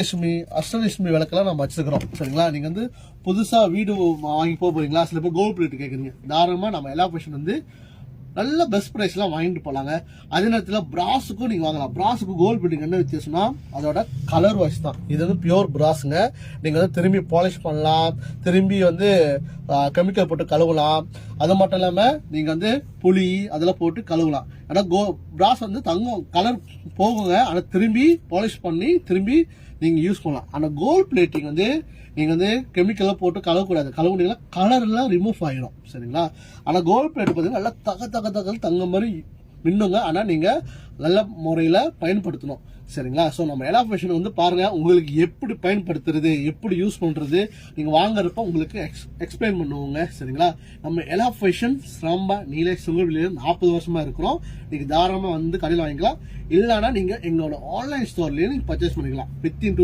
அஷ்டலட்சுமி விளக்கெல்லாம் நம்ம வச்சிருக்கிறோம். சரிங்களா? நீங்க வந்து புதுசா வீடு வாங்கி போறீங்களா? சில பேர் கோல்ட் பிளேட் கேட்குறீங்க. தாராளமா நம்ம எலாபரேஷன் வந்து நல்ல பெஸ்ட் பிரைஸ்லாம் வாங்கிட்டு போலாங்க. அதே நேரத்தில் பிராஸுக்கும் நீங்க வாங்கலாம். பிராஸுக்கு கோல்ட் பிளேட்டிங் என்ன வித்தியாசம்னா அதோட கலர் வாய்ஸ் தான். இது வந்து பியூர் பிராஸுங்க. நீங்க வந்து திரும்பி பாலிஷ் பண்ணலாம், திரும்பி வந்து கெமிக்கல் போட்டு கழுவலாம். அது மட்டும் இல்லாம நீங்க வந்து புளி அதெல்லாம் போட்டு கழுவலாம். ஆனா பிராஸ் வந்து தங்கம் கலர் போகுங்க. ஆனா திரும்பி பாலிஷ் பண்ணி திரும்பி நீங்க யூஸ் பண்ணலாம். ஆனா கோல்ட் பிளேட்டிங் வந்து நீங்க வந்து கெமிக்கல்லாம் போட்டு கழுவக்கூடாது. கழுவுனீங்கன்னா கலர் எல்லாம் ரிமூவ் ஆயிடும். சரிங்களா? ஆனா கோல்ட் பிளேட் பார்த்தீங்கன்னா நல்லா தக தங்க மாதிரி மின்னுங்க. ஆனா நீங்க நல்ல முறையில பயன்படுத்தணும். சரிங்களா? ஸோ நம்ம எலாபரேஷன் வந்து பாருங்க, உங்களுக்கு எப்படி பயன்படுத்துறது, எப்படி யூஸ் பண்றது, நீங்க வாங்குறப்ப உங்களுக்கு எக்ஸ்பிளைன் பண்ணுவோங்க. சரிங்களா? நம்ம எலாபரேஷன் ரொம்ப நீலேஷ் சுங்கவில 40 வருஷமா இருக்கிறோம். நீங்க தாராளமா வந்து கடையில் வாங்கிக்கலாம். இல்லைன்னா நீங்க எங்களோட ஆன்லைன் ஸ்டோர்லயே நீங்க பர்ச்சேஸ் பண்ணிக்கலாம். வித்தின்